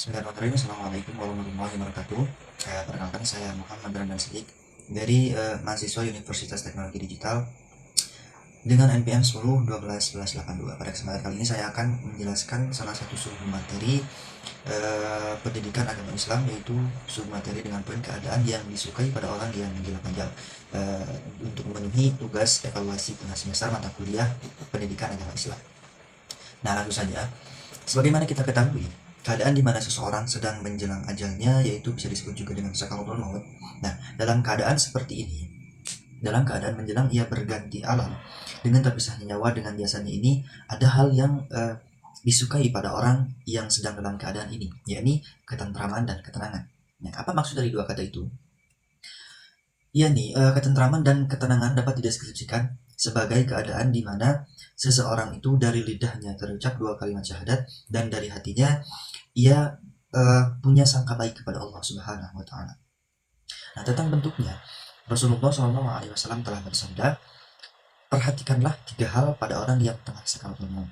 Bismillahirrahmanirrahim. Assalamualaikum warahmatullahi wabarakatuh. Perkenalkan, saya Muhammad Ramdan Sidik dari mahasiswa Universitas Teknologi Digital dengan NPM 10 12 11 82. Pada kesempatan kali ini saya akan menjelaskan salah satu submateri pendidikan agama Islam, yaitu submateri dengan poin keadaan yang disukai pada orang yang menjelang ajal, untuk memenuhi tugas evaluasi tengah semester mata kuliah pendidikan agama Islam. Nah, langsung saja. Sebagaimana kita ketahui, keadaan di mana seseorang sedang menjelang ajalnya, yaitu bisa disebut juga dengan sakaratul maut. Nah, dalam keadaan seperti ini, dalam keadaan menjelang ia berganti alam dengan terpisahnya nyawa dengan jasanya ini, ada hal yang disukai pada orang yang sedang dalam keadaan ini, yakni ketentraman dan ketenangan. Nah, apa maksud dari dua kata itu? Ketentraman dan ketenangan dapat dideskripsikan sebagai keadaan di mana seseorang itu dari lidahnya terucap dua kalimat syahadat dan dari hatinya ia punya sangka baik kepada Allah Subhanahu wa taala. Nah, tentang bentuknya, Rasulullah SAW telah bersabda, "Perhatikanlah tiga hal pada orang yang tengah sakaratul maut.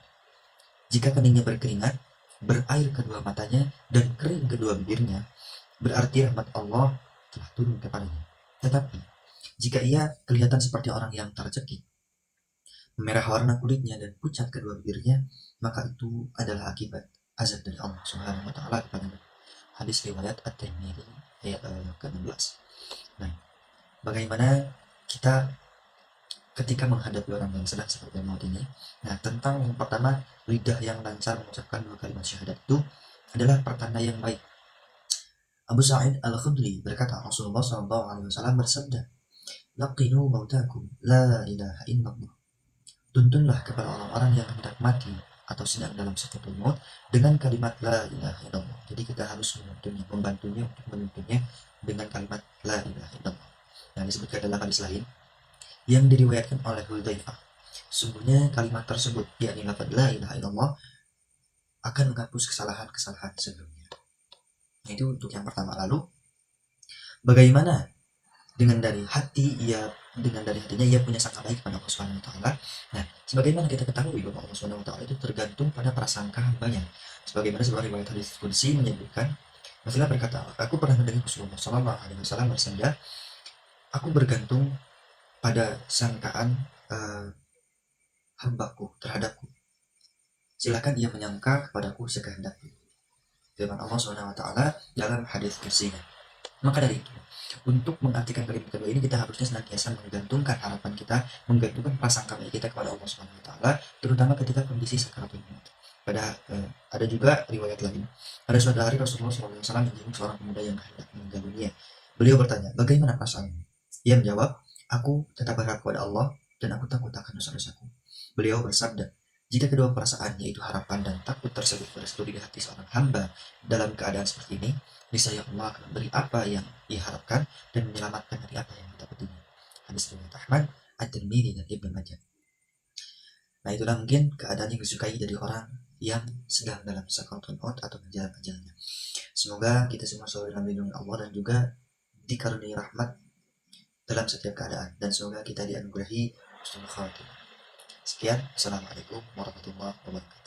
Jika keningnya berkeringat, berair kedua matanya, dan kering kedua bibirnya, berarti rahmat Allah telah turun kepadanya. Tetapi, jika ia kelihatan seperti orang yang tercekik, merah warna kulitnya dan pucat kedua bibirnya, maka itu adalah akibat azab dari Allah Subhanahu wa taala kepadanya." Hadis riwayat At-Tirmidzi ayat ke-16. Nah, bagaimana kita ketika menghadapi orang yang sedang seperti maut ini? Nah, tentang yang pertama, lidah yang lancar mengucapkan dua kalimat syahadat itu adalah pertanda yang baik. Abu Sa'id Al-Khudri berkata, Rasulullah SAW bersabda, "Laqinu mautakum la ilaha illallah." Tuntunlah kepada orang-orang yang hendak mati atau sedang dalam sakaratul maut dengan kalimat la ilaha illallah. Jadi kita harus membantunya untuk menuntunnya dengan kalimat la ilaha illallah. Yang disebutkan dalam hadis lain yang diriwayatkan oleh Hudzaifah, sungguhnya kalimat tersebut, yakni lafaz la ilaha illallah, akan menghapus kesalahan-kesalahan sebelumnya. Itu untuk yang pertama. Lalu bagaimana dengan dari hatinya ia punya sangka baik pada Allah Subhanahu wa taala. Nah, sebagaimana kita ketahui bahwa Allah Subhanahu wa taala itu tergantung pada prasangka hambanya. Sebagaimana sebuah riwayat hadis qudsi menyebutkan, Rasulullah berkata, "Aku pernah mendengar Rasulullah sallallahu alaihi wasallam bersabda, aku bergantung pada sangkaan hambaku terhadapku. Silakan ia menyangka kepadaku sekehendaknya." Firman Allah Subhanahu wa taala dalam hadis qudsinya. Maka dari itu, untuk mengartikan kalimat kedua ini, kita harusnya senantiasa menggantungkan harapan kita, menggantungkan prasangka baik kita kepada Allah Subhanahu wa taala, terutama ketika kondisi sakaratul maut. Ada juga riwayat lain. Pada suatu hari Rasulullah SAW menjenguk seorang pemuda yang hendak meninggal dunia. Beliau bertanya, "Bagaimana perasaanmu?" Ia menjawab, "Aku tetap berharap kepada Allah dan aku takut akan dosa-dosaku." Beliau bersabda, "Jika kedua perasaan, yaitu harapan dan takut tersebut bersatu di hati seorang hamba dalam keadaan seperti ini, niscaya Allah akan memberi apa yang diharapkan dan menyelamatkan dari apa yang ditakutinya." Hadis riwayat Ahmad, At-Tirmidzi, dan Ibnu Majah. Nah, itulah mungkin keadaan yang disukai dari orang yang sedang dalam sakaratul maut atau menjelang ajalnya. Semoga kita semua selalu dalam lindungan Allah dan juga dikaruniai rahmat dalam setiap keadaan, dan semoga kita dianugerahi husnul khatimah. Sekian, assalamualaikum warahmatullahi wabarakatuh.